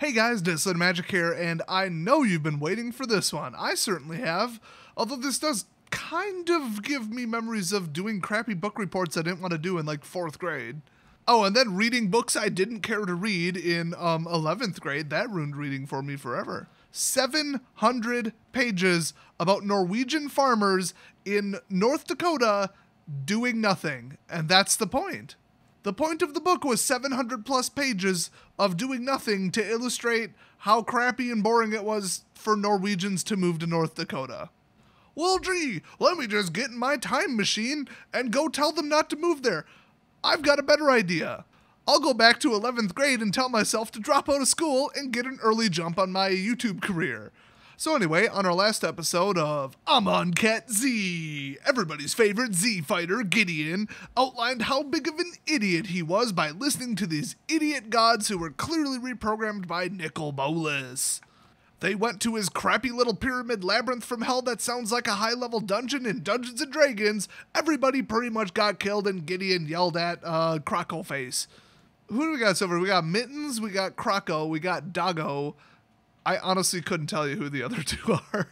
Hey guys, Desolator Magic here, and I know you've been waiting for this one. I certainly have, although this does kind of give me memories of doing crappy book reports I didn't want to do in like 4th grade. Oh, and then reading books I didn't care to read in 11th grade. That ruined reading for me forever. 700 pages about Norwegian farmers in North Dakota doing nothing, and that's the point. The point of the book was 700 plus pages of doing nothing to illustrate how crappy and boring it was for Norwegians to move to North Dakota. Well, gee, let me just get in my time machine and go tell them not to move there. I've got a better idea. I'll go back to 11th grade and tell myself to drop out of school and get an early jump on my YouTube career. So anyway, on our last episode of Amonkhet Z, everybody's favorite Z fighter, Gideon, outlined how big of an idiot he was by listening to these idiot gods who were clearly reprogrammed by Nicol Bolas. They went to his crappy little pyramid labyrinth from hell that sounds like a high-level dungeon in Dungeons & Dragons. Everybody pretty much got killed and Gideon yelled at Croco Face. Who do we got so far? We got Mittens, we got Croco, we got Doggo. I honestly couldn't tell you who the other two are.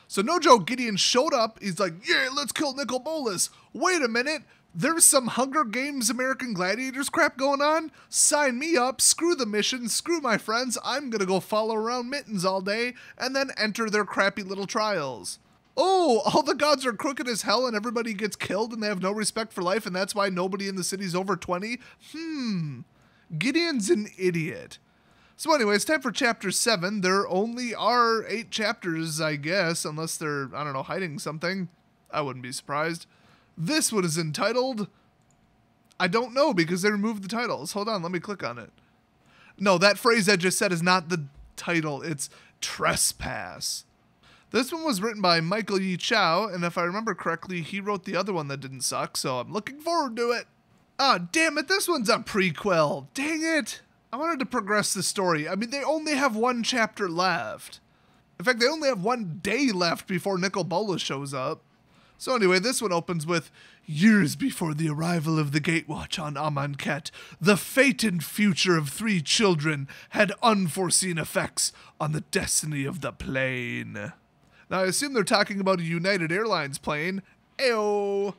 So no joke, Gideon showed up. He's like, yeah, let's kill Nicol Bolas. Wait a minute. There's some Hunger Games American Gladiators crap going on. Sign me up. Screw the mission. Screw my friends. I'm going to go follow around Mittens all day and then enter their crappy little trials. Oh, all the gods are crooked as hell and everybody gets killed and they have no respect for life and that's why nobody in the city's over 20? Gideon's an idiot. So anyway, it's time for Chapter 7. There only are 8 chapters, I guess, unless they're, I don't know, hiding something. I wouldn't be surprised. This one is entitled... I don't know, because they removed the titles. Hold on, let me click on it. No, that phrase I just said is not the title. It's Trespass. This one was written by Michael Yi Chow, and if I remember correctly, he wrote the other one that didn't suck, so I'm looking forward to it. Ah, damn it, this one's a prequel. Dang it. I wanted to progress the story. I mean, they only have 1 chapter left. In fact, they only have 1 day left before Nicol Bolas shows up. So anyway, this one opens with, years before the arrival of the Gatewatch on Amonkhet, the fate and future of 3 children had unforeseen effects on the destiny of the plane. Now, I assume they're talking about a United Airlines plane. Ayo!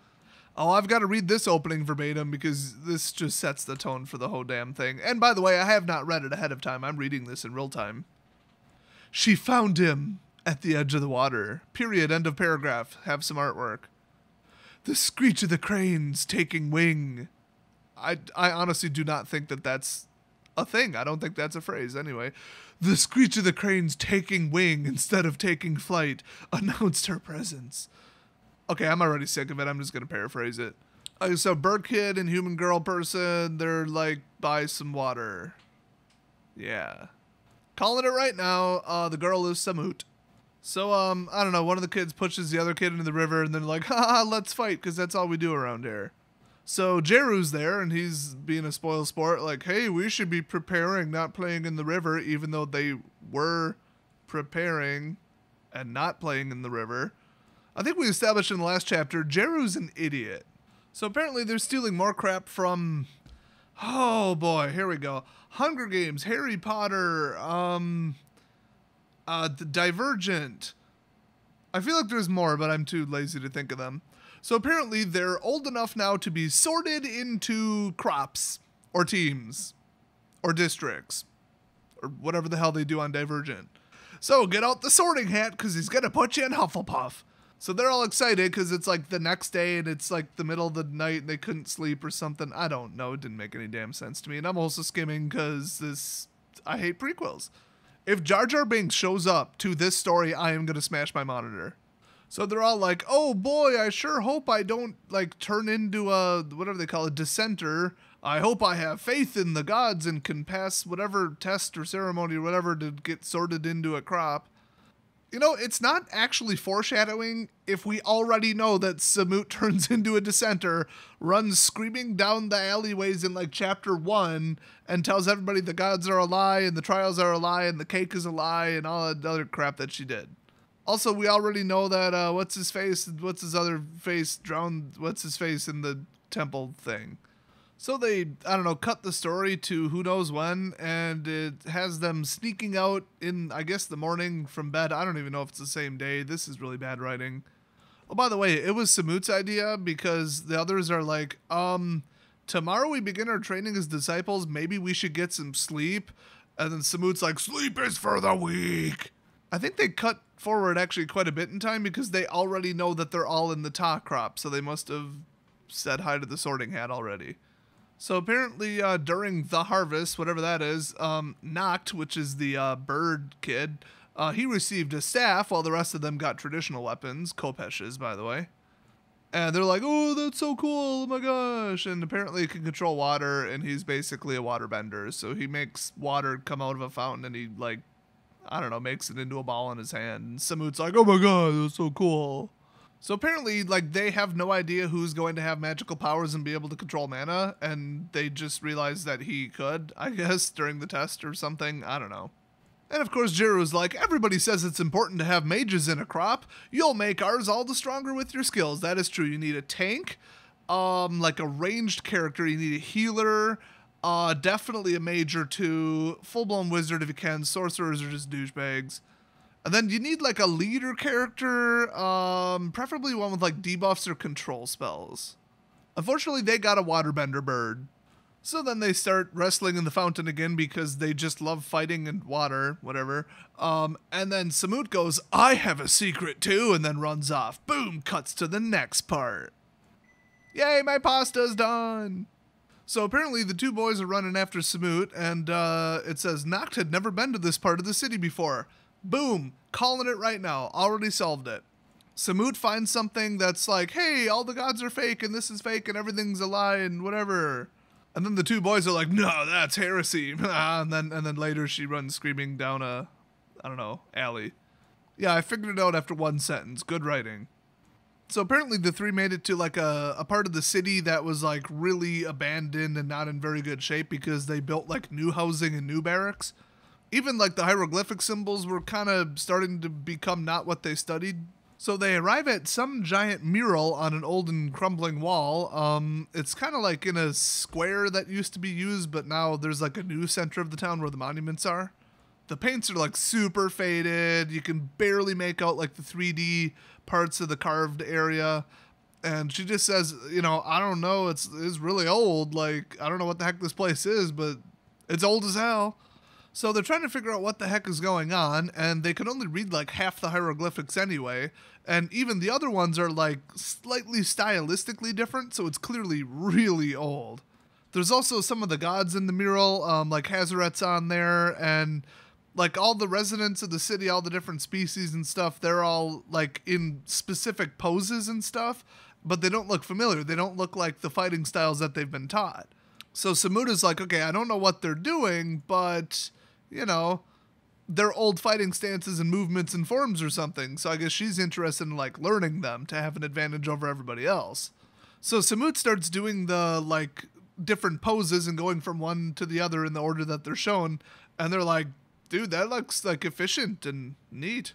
Oh, I've got to read this opening verbatim because this just sets the tone for the whole damn thing. And by the way, I have not read it ahead of time. I'm reading this in real time. She found him at the edge of the water. Period. End of paragraph. Have some artwork. The screech of the cranes taking wing. I honestly do not think that that's a thing. I don't think that's a phrase. Anyway, the screech of the cranes taking wing instead of taking flight announced her presence. Okay, I'm already sick of it. I'm just going to paraphrase it. Okay, so bird kid and human girl person, they're like by some water. Yeah. Calling it right now. The girl is Samut. So, I don't know. One of the kids pushes the other kid into the river and then like, haha, let's fight because that's all we do around here. So Jeru's there and he's being a spoil sport like, hey, we should be preparing, not playing in the river, even though they were preparing and not playing in the river. I think we established in the last chapter, Jeru's an idiot. So apparently they're stealing more crap from... Oh boy, here we go. Hunger Games, Harry Potter, the Divergent. I feel like there's more, but I'm too lazy to think of them. So apparently they're old enough now to be sorted into crops, or teams, or districts, or whatever the hell they do on Divergent. So get out the sorting hat, because he's going to put you in Hufflepuff. So they're all excited because it's like the next day and it's like the middle of the night and they couldn't sleep or something. I don't know. It didn't make any damn sense to me. And I'm also skimming because I hate prequels. If Jar Jar Binks shows up to this story, I am going to smash my monitor. So they're all like, oh boy, I sure hope I don't like turn into a, whatever they call it, dissenter. I hope I have faith in the gods and can pass whatever test or ceremony or whatever to get sorted into a crop. You know, it's not actually foreshadowing if we already know that Samut turns into a dissenter, runs screaming down the alleyways in like chapter 1 and tells everybody the gods are a lie and the trials are a lie and the cake is a lie and all that other crap that she did. Also, we already know that what's his other face drowned what's his face in the temple thing. So they, I don't know, cut the story to who knows when, and it has them sneaking out in, I guess, the morning from bed. I don't even know if it's the same day. This is really bad writing. Oh, by the way, it was Samut's idea because the others are like, tomorrow we begin our training as disciples. Maybe we should get some sleep. And then Samut's like, sleep is for the weak. I think they cut forward actually quite a bit in time because they already know that they're all in the Ta crop. So they must have said hi to the Sorting Hat already. So apparently during the harvest, whatever that is, Noct, which is the bird kid, he received a staff while the rest of them got traditional weapons, Kopesh's, by the way. And they're like, oh, that's so cool, oh my gosh. And apparently he can control water, and he's basically a water bender. So he makes water come out of a fountain, and he, like, I don't know, makes it into a ball in his hand. And Samut's like, oh my god, that's so cool. So apparently, like, they have no idea who's going to have magical powers and be able to control mana, and they just realized that he could, I guess, during the test or something. I don't know. And of course, Jiru's like, everybody says it's important to have mages in a crop. You'll make ours all the stronger with your skills. That is true. You need a tank, like a ranged character. You need a healer, definitely a mage or two, full-blown wizard if you can. Sorcerers are just douchebags. And then you need like a leader character, preferably one with like debuffs or control spells. Unfortunately, they got a waterbender bird. So then they start wrestling in the fountain again because they just love fighting in water, whatever. And then Samut goes, I have a secret too, and then runs off. Boom, cuts to the next part. Yay, my pasta's done. So apparently the two boys are running after Samut, and it says, Noct had never been to this part of the city before. Boom, calling it right now, already solved it. Samut finds something that's like, hey, all the gods are fake, and this is fake, and everything's a lie, and whatever. And then the two boys are like, no, that's heresy. and then later she runs screaming down a, I don't know, alley. Yeah, I figured it out after one sentence. Good writing. So apparently the three made it to like a part of the city that was like really abandoned and not in very good shape because they built like new housing and new barracks. Even like the hieroglyphic symbols were kind of starting to become not what they studied. So they arrive at some giant mural on an old and crumbling wall. It's kind of like in a square that used to be used, but now there's like a new center of the town where the monuments are. The paints are like super faded. You can barely make out like the 3D parts of the carved area. And she just says, you know, I don't know, it's really old. Like, I don't know what the heck this place is, but it's old as hell. So they're trying to figure out what the heck is going on, and they can only read like half the hieroglyphics anyway, and even the other ones are like slightly stylistically different, so it's clearly really old. There's also some of the gods in the mural, like Hazaret's on there, and like all the residents of the city, all the different species and stuff, they're all like in specific poses and stuff, but they don't look familiar. They don't look like the fighting styles that they've been taught. So Samuta's like, okay, I don't know what they're doing, but you know, they're old fighting stances and movements and forms or something. So I guess she's interested in like learning them to have an advantage over everybody else. So Samut starts doing the like different poses and going from one to the other in the order that they're shown. And they're like, dude, that looks like efficient and neat.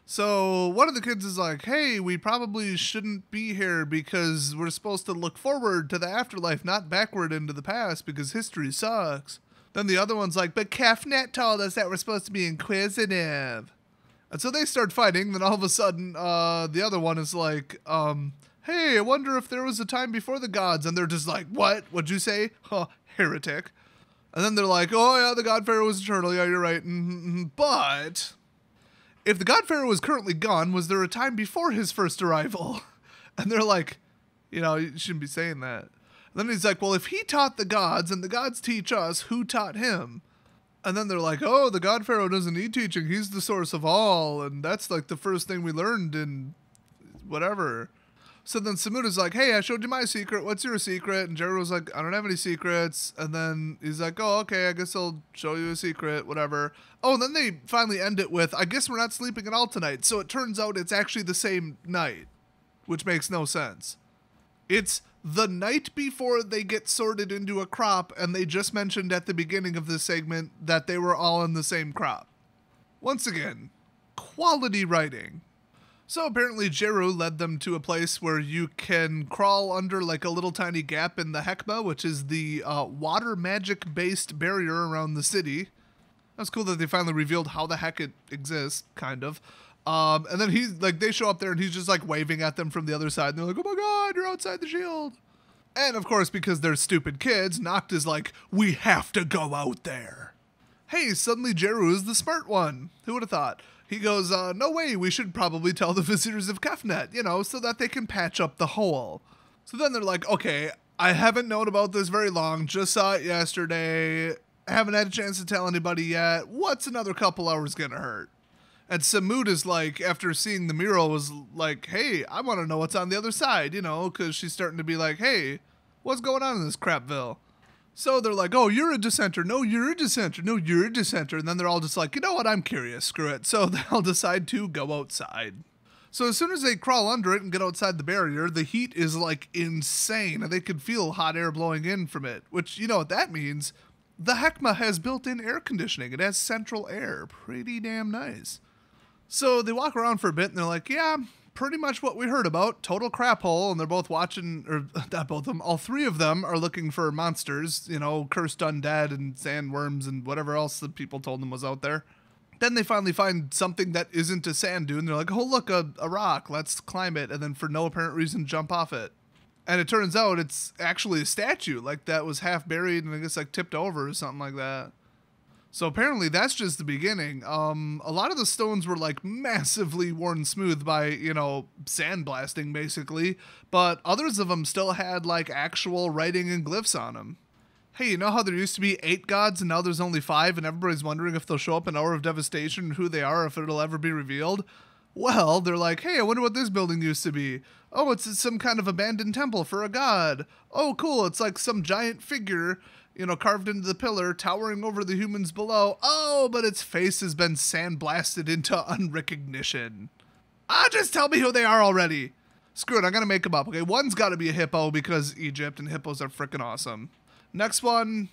So one of the kids is like, hey, we probably shouldn't be here because we're supposed to look forward to the afterlife, not backward into the past because history sucks. Then the other one's like, but Kefnet told us that we're supposed to be inquisitive. And so they start fighting. Then all of a sudden, the other one is like, hey, I wonder if there was a time before the gods. And they're just like, what? What'd you say? Huh, heretic. And then they're like, oh yeah, the God Pharaoh was eternal. Yeah, you're right. But if the God Pharaoh was currently gone, was there a time before his first arrival? And they're like, you know, you shouldn't be saying that. And then he's like, well, if he taught the gods and the gods teach us, who taught him? And then they're like, oh, the God Pharaoh doesn't need teaching. He's the source of all. And that's like the first thing we learned in whatever. So then Samuta's like, hey, I showed you my secret. What's your secret? And Jero's like, I don't have any secrets. And then he's like, oh, okay, I guess I'll show you a secret, whatever. Oh, and then they finally end it with, I guess we're not sleeping at all tonight. So it turns out it's actually the same night, which makes no sense. It's the night before they get sorted into a crop, and they just mentioned at the beginning of this segment that they were all in the same crop. Once again, quality writing. So apparently Jeru led them to a place where you can crawl under like a little tiny gap in the Hekma, which is the water magic-based barrier around the city. That's cool that they finally revealed how the heck it exists, kind of. And then they show up there and he's just like waving at them from the other side. And they're like, oh my god, you're outside the shield. And of course, because they're stupid kids, Noct is like, we have to go out there. Hey, suddenly Jeru is the smart one. Who would have thought? He goes, no way, we should probably tell the visitors of Kefnet, so that they can patch up the hole. So then they're like, okay, I haven't known about this very long, just saw it yesterday, haven't had a chance to tell anybody yet, what's another couple hours gonna hurt? And Samut is like, after seeing the mural, was like, hey, I want to know what's on the other side, because she's starting to be like, hey, what's going on in this crapville? So they're like, oh, you're a dissenter. No, you're a dissenter. No, you're a dissenter. And then they're all just like, you know what? I'm curious. Screw it. So they'll decide to go outside. So as soon as they crawl under it and get outside the barrier, the heat is like insane. And they could feel hot air blowing in from it, which, you know what that means? The Hekma has built-in air conditioning. It has central air. Pretty damn nice. So they walk around for a bit and they're like, yeah, pretty much what we heard about, total crap hole, and they're both watching, or not both of them, all three of them are looking for monsters, cursed undead and sandworms and whatever else the people told them was out there. Then they finally find something that isn't a sand dune. They're like, oh, look, a rock, let's climb it, and then for no apparent reason, jump off it. And it turns out it's actually a statue, like that was half buried and I guess like tipped over or something like that. So apparently that's just the beginning. A lot of the stones were like massively worn smooth by, sandblasting basically, but others of them still had like actual writing and glyphs on them. Hey, you know how there used to be 8 gods and now there's only 5 and everybody's wondering if they'll show up in Hour of Devastation and who they are, if it'll ever be revealed? Well, they're like, hey, I wonder what this building used to be. Oh, it's some kind of abandoned temple for a god. Oh, cool, it's like some giant figure, carved into the pillar, towering over the humans below. Oh, but its face has been sandblasted into unrecognition. Just tell me who they are already. Screw it, I'm gonna make them up. Okay, one's gotta be a hippo because Egypt and hippos are freaking awesome. Next one,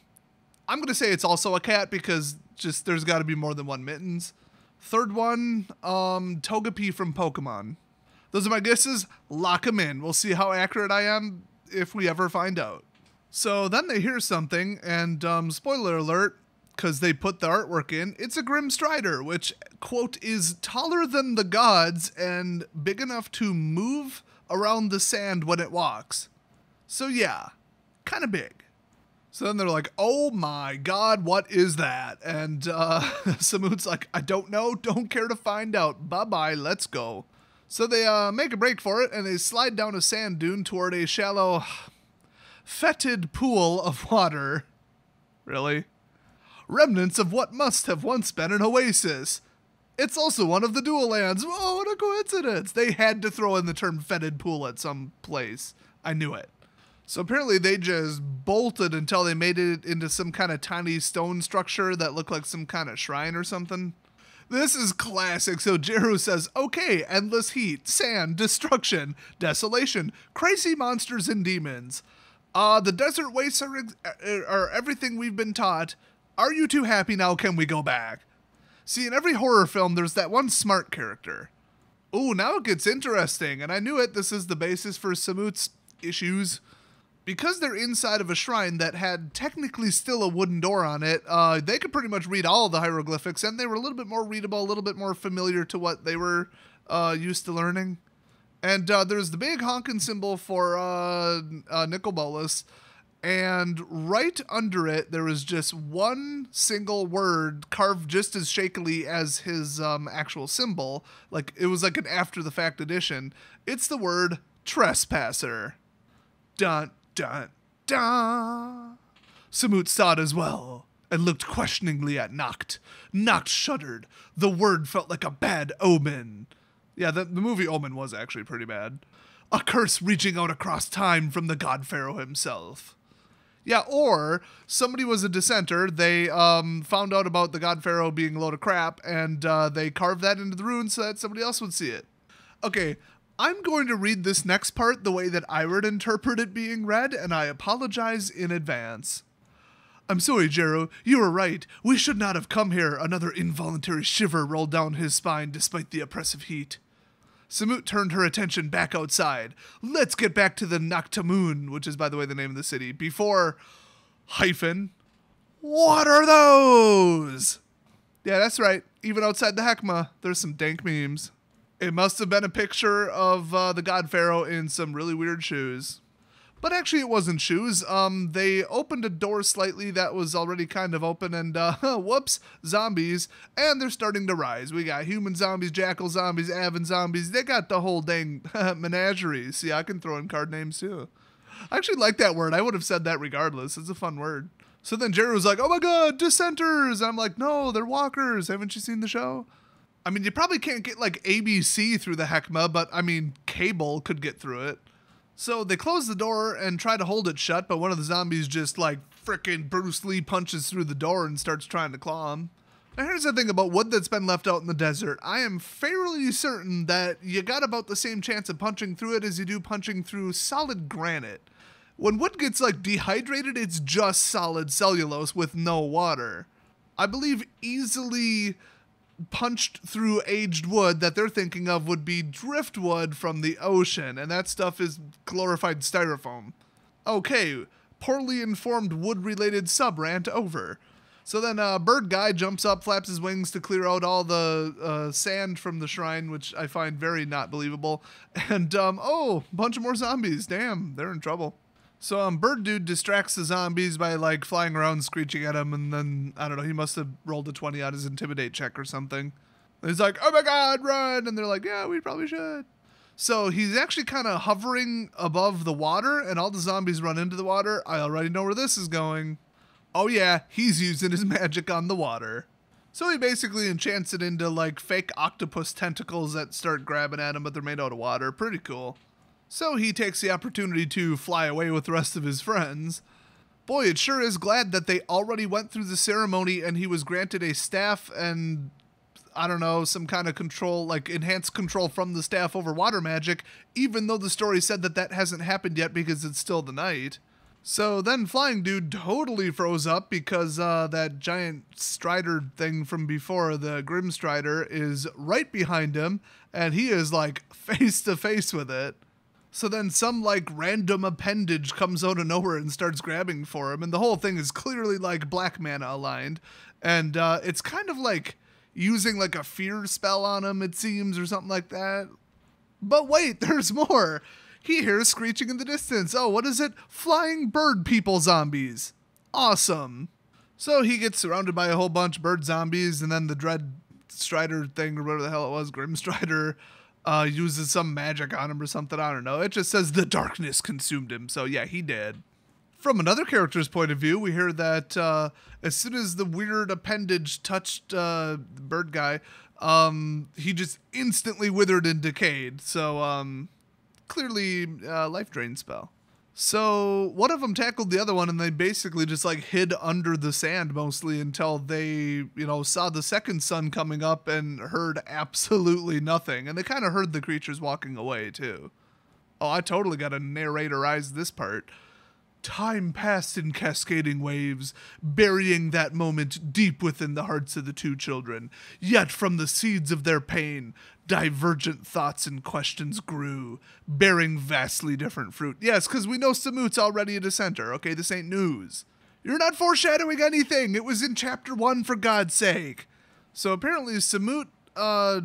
I'm gonna say it's also a cat because just there's gotta be more than one Mittens. Third one, Togepi from Pokemon. Those are my guesses. Lock them in. We'll see how accurate I am if we ever find out. So then they hear something, and spoiler alert, because they put the artwork in, it's a Grim Strider, which, quote, is taller than the gods and big enough to move around the sand when it walks. So yeah, kind of big. So then they're like, oh my god, what is that? And Samut's like, I don't know, don't care to find out. Bye-bye, let's go. So they make a break for it, and they slide down a sand dune toward a shallow, fetid pool of water. Really? Remnants of what must have once been an oasis. It's also one of the dual lands. Oh, what a coincidence. They had to throw in the term fetid pool at some place. I knew it. So apparently they just bolted until they made it into some kind of tiny stone structure that looked like some kind of shrine or something. This is classic. So Jeru says, okay, endless heat, sand, destruction, desolation, crazy monsters and demons. The desert wastes are everything we've been taught. Are you too happy now? Can we go back? See, in every horror film, there's that one smart character. Ooh, now it gets interesting. And I knew it. This is the basis for Samut's issues. Because they're inside of a shrine that had technically still a wooden door on it, they could pretty much read all of the hieroglyphics, and they were a little bit more readable, a little bit more familiar to what they were used to learning. And there's the big honkin' symbol for Nicol Bolas, and right under it, there is just one single word carved just as shakily as his actual symbol. Like, it was like an after-the-fact addition. It's the word trespasser. Dun, dun, dun. Samut saw it as well, and looked questioningly at Noct. Noct shuddered. The word felt like a bad omen. Yeah, the movie Omen was actually pretty bad. A curse reaching out across time from the God Pharaoh himself. Yeah, or somebody was a dissenter. They found out about the God Pharaoh being a load of crap, and they carved that into the runes so that somebody else would see it. Okay, I'm going to read this next part the way that I would interpret it being read, and I apologize in advance. I'm sorry, Jeru. You were right. We should not have come here. Another involuntary shiver rolled down his spine despite the oppressive heat. Samut turned her attention back outside. Let's get back to the Naktamun, which is, by the way, the name of the city, before... What are those? Yeah, that's right. Even outside the Hekma, there's some dank memes. It must have been a picture of the God Pharaoh in some really weird shoes. But actually it wasn't shoes. They opened a door slightly that was already kind of open and, whoops, zombies. And they're starting to rise. We got human zombies, jackal zombies, avan zombies. They got the whole dang menagerie. See, I can throw in card names too. I actually like that word. I would have said that regardless. It's a fun word. So then Jerry was like, oh my god, dissenters. I'm like, no, they're walkers. Haven't you seen the show? I mean, you probably can't get like ABC through the Hekma, but I mean, cable could get through it. So they close the door and try to hold it shut, but one of the zombies just like frickin' Bruce Lee punches through the door and starts trying to claw him. Now here's the thing about wood that's been left out in the desert. I am fairly certain that you got about the same chance of punching through it as you do punching through solid granite. When wood gets like dehydrated, it's just solid cellulose with no water. I believe easily punched through aged wood that they're thinking of would be driftwood from the ocean, and that stuff is glorified styrofoam. Okay, poorly informed wood-related sub-rant over. So then bird guy jumps up, flaps his wings to clear out all the sand from the shrine, which I find very not believable. And, oh, a bunch of more zombies. Damn, they're in trouble. So bird dude distracts the zombies by like flying around screeching at him, and then I don't know, he must have rolled a 20 on his intimidate check or something. And he's like, oh my god, run, and they're like, yeah, we probably should. So he's actually kind of hovering above the water, and all the zombies run into the water. I already know where this is going. Oh yeah, he's using his magic on the water. So he basically enchants it into like fake octopus tentacles that start grabbing at him, but they're made out of water. Pretty cool. So he takes the opportunity to fly away with the rest of his friends. Boy, it sure is glad that they already went through the ceremony and he was granted a staff and, I don't know, some kind of control, like enhanced control from the staff over water magic, even though the story said that that hasn't happened yet because it's still the night. So then Flying Dude totally froze up because that giant Strider thing from before, the Grim Strider, is right behind him, and he is like face to face with it. So then some like random appendage comes out of nowhere and starts grabbing for him, and the whole thing is clearly like black mana aligned, and it's kind of like using like a fear spell on him, it seems, or something like that. But wait, there's more. He hears screeching in the distance. Oh, what is it? Flying bird people zombies. Awesome. So he gets surrounded by a whole bunch of bird zombies, and then the Dread Strider thing, or whatever the hell it was, Grim Strider, uses some magic on him or something. I don't know. It just says the darkness consumed him. So yeah, he did. From another character's point of view, we hear that as soon as the weird appendage touched the bird guy, he just instantly withered and decayed. So clearly life drain spell. So one of them tackled the other one, and they basically just like hid under the sand mostly until they, saw the second sun coming up and heard absolutely nothing. And they kind of heard the creatures walking away too. Oh, I totally got to narratorize this part. Time passed in cascading waves, burying that moment deep within the hearts of the two children. Yet from the seeds of their pain, divergent thoughts and questions grew, bearing vastly different fruit. Yes, because we know Samut's already a dissenter. Okay, this ain't news. You're not foreshadowing anything. It was in chapter 1, for God's sake. So apparently Samut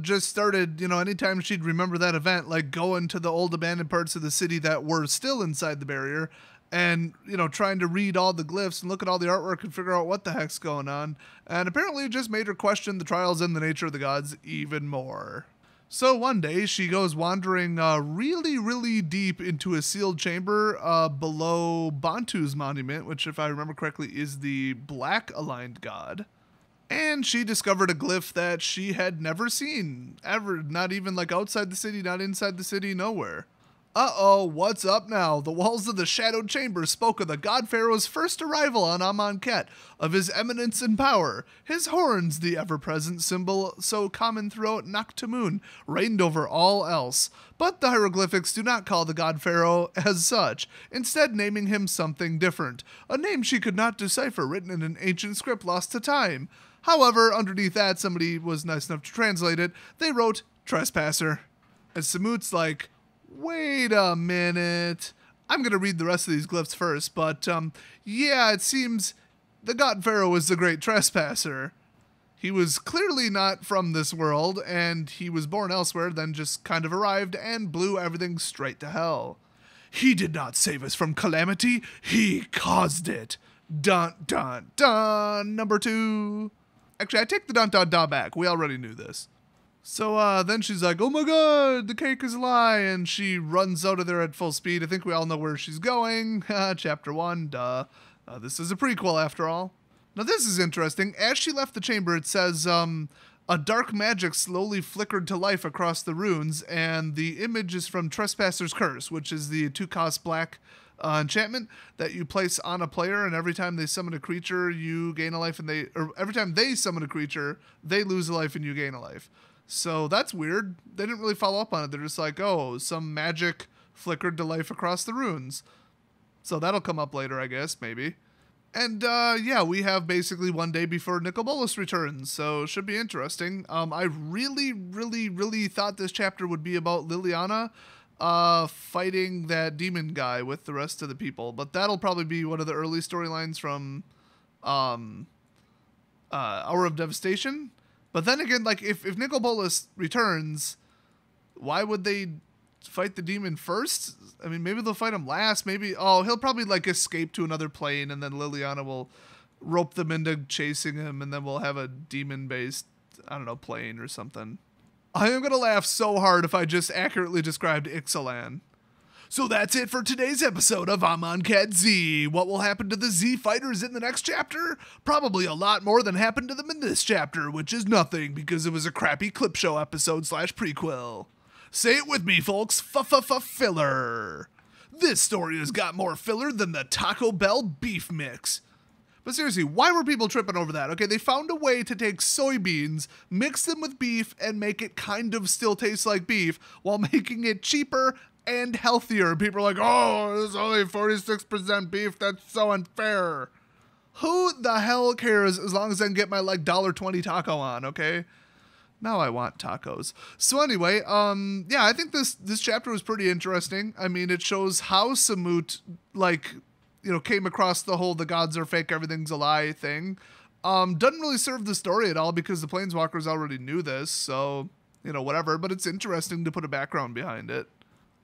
just started, anytime she'd remember that event, like going to the old abandoned parts of the city that were still inside the barrier, and, trying to read all the glyphs and look at all the artwork and figure out what the heck's going on. And apparently it just made her question the trials and the nature of the gods even more. So one day she goes wandering really, really deep into a sealed chamber below Bantu's monument, which, if I remember correctly, is the black aligned god. And she discovered a glyph that she had never seen, ever, not even like outside the city, not inside the city, nowhere. Uh-oh, what's up now? The walls of the shadowed chamber spoke of the god pharaoh's first arrival on Amonkhet, of his eminence and power. His horns, the ever-present symbol so common throughout Naktamun, reigned over all else. But the hieroglyphics do not call the god pharaoh as such, instead naming him something different, a name she could not decipher, written in an ancient script lost to time. However, underneath that, somebody was nice enough to translate it. They wrote, trespasser. And Samut's like, wait a minute. I'm going to read the rest of these glyphs first, but yeah, it seems the God Pharaoh was the great trespasser. He was clearly not from this world, and he was born elsewhere, then just kind of arrived and blew everything straight to hell. He did not save us from calamity, he caused it. Dun, dun, dun, number 2. Actually, I take the dun, dun, dun back. We already knew this. So then she's like, oh my god, the cake is a lie, and she runs out of there at full speed. I think we all know where she's going. Chapter 1, duh. This is a prequel, after all. Now this is interesting. As she left the chamber, it says, a dark magic slowly flickered to life across the runes, and the image is from Trespasser's Curse, which is the 2-cost black enchantment that you place on a player, and every time they summon a creature, you gain a life, and every time they summon a creature, they lose a life and you gain a life. So that's weird. They didn't really follow up on it. They're just like, oh, some magic flickered to life across the runes. So that'll come up later, I guess, maybe. And, yeah, we have basically one day before Nicol Bolas returns, so should be interesting. I really thought this chapter would be about Liliana fighting that demon guy with the rest of the people, but that'll probably be one of the early storylines from Hour of Devastation. But then again, like, if Nicol Bolas returns, why would they fight the demon first? I mean, maybe they'll fight him last. Maybe, he'll probably, like, escape to another plane, and then Liliana will rope them into chasing him, and then we'll have a demon-based, I don't know, plane or something. I am going to laugh so hard if I just accurately described Ixalan. So that's it for today's episode of Amonkhet Z. What will happen to the Z fighters in the next chapter? Probably a lot more than happened to them in this chapter, which is nothing because it was a crappy clip show episode / prequel. Say it with me, folks, filler. This story has got more filler than the Taco Bell beef mix. But seriously, why were people tripping over that? Okay, they found a way to take soybeans, mix them with beef, and make it kind of still taste like beef while making it cheaper and healthier. People are like, oh, this is only 46% beef. That's so unfair. Who the hell cares as long as I can get my, like, $1.20 taco on, okay? Now I want tacos. So anyway, yeah, I think this chapter was pretty interesting. I mean, it shows how Samut, like, you know, came across the whole the gods are fake, everything's a lie thing. Doesn't really serve the story at all because the Planeswalkers already knew this, so, you know, whatever. But it's interesting to put a background behind it.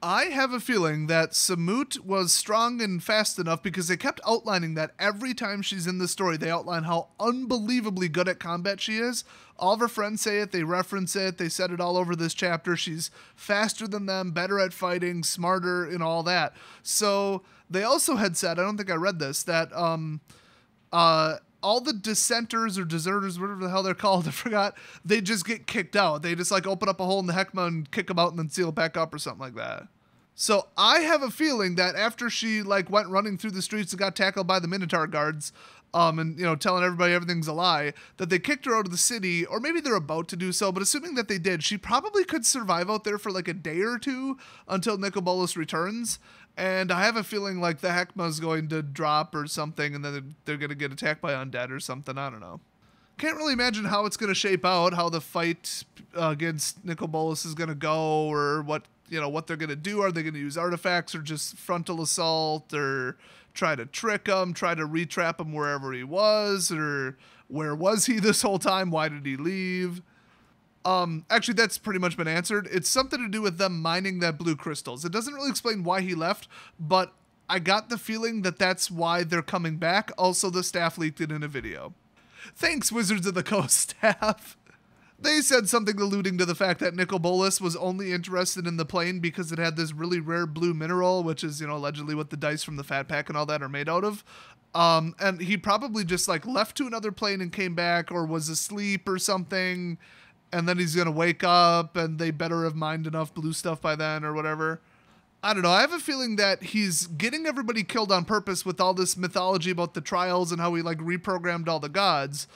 I have a feeling that Samut was strong and fast enough because they kept outlining that every time she's in the story. They outline how unbelievably good at combat she is. All of her friends say it, they reference it, they said it all over this chapter. She's faster than them, better at fighting, smarter, and all that. So they also had said, I don't think I read this, that all the dissenters or deserters, whatever the hell they're called, I forgot, they just get kicked out. They just, like, open up a hole in the Heckma and kick them out and then seal it back up or something like that. So I have a feeling that after she, like, went running through the streets and got tackled by the Minotaur guards, and, you know, telling everybody everything's a lie, that they kicked her out of the city, or maybe they're about to do so, but assuming that they did, she probably could survive out there for, like, a day or two until Nicol Bolas returns. And I have a feeling like the Heckma's going to drop or something, and then they're going to get attacked by undead or something. I don't know. Can't really imagine how it's going to shape out, how the fight against Nicol Bolas is going to go, or what, you know, what they're going to do. Are they going to use artifacts or just frontal assault, or try to trick him, try to retrap him wherever he was, or where was he this whole time? Why did he leave? Actually, that's pretty much been answered. It's something to do with them mining that blue crystals. It doesn't really explain why he left, but I got the feeling that that's why they're coming back. Also, the staff leaked it in a video. Thanks, Wizards of the Coast staff. They said something alluding to the fact that Nicol Bolas was only interested in the plane because it had this really rare blue mineral, which is, you know, allegedly what the dice from the Fat Pack and all that are made out of. And he probably just, like, left to another plane and came back, or was asleep or something. And then he's going to wake up, and they better have mined enough blue stuff by then or whatever. I don't know. I have a feeling that he's getting everybody killed on purpose with all this mythology about the trials and how he, like, reprogrammed all the gods.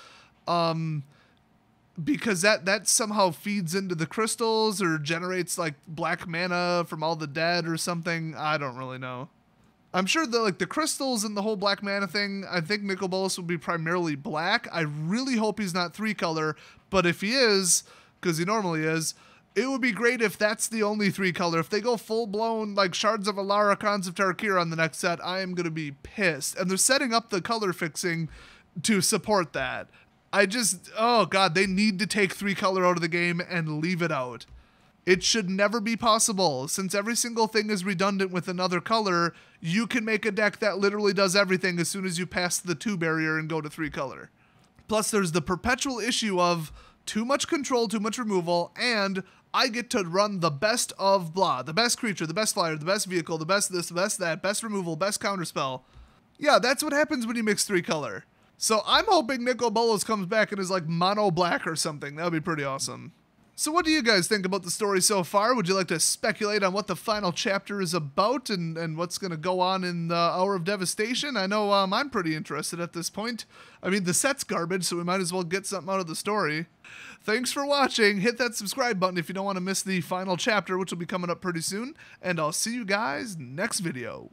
Because that somehow feeds into the crystals or generates, like, black mana from all the dead or something. I don't really know. I'm sure that, like, the crystals and the whole black mana thing, I think Nicol Bolas will be primarily black. I really hope he's not 3-color, but if he is, because he normally is, It would be great if that's the only 3-color. If they go full-blown, like, Shards of Alara, Khans of Tarkir on the next set, I am going to be pissed. And they're setting up the color fixing to support that. Oh god, they need to take 3-color out of the game and leave it out. It should never be possible. Since every single thing is redundant with another color, you can make a deck that literally does everything as soon as you pass the 2 barrier and go to 3-color. Plus, there's the perpetual issue of too much control, too much removal, and I get to run the best of blah. The best creature, the best flyer, the best vehicle, the best this, the best that, best removal, best counterspell. Yeah, that's what happens when you mix 3-color. So I'm hoping Nico Bolos comes back and is like mono black or something. That would be pretty awesome. So what do you guys think about the story so far? Would you like to speculate on what the final chapter is about and what's going to go on in the Hour of Devastation? I know I'm pretty interested at this point. I mean, the set's garbage, so we might as well get something out of the story. Thanks for watching. Hit that subscribe button if you don't want to miss the final chapter, which will be coming up pretty soon. And I'll see you guys next video.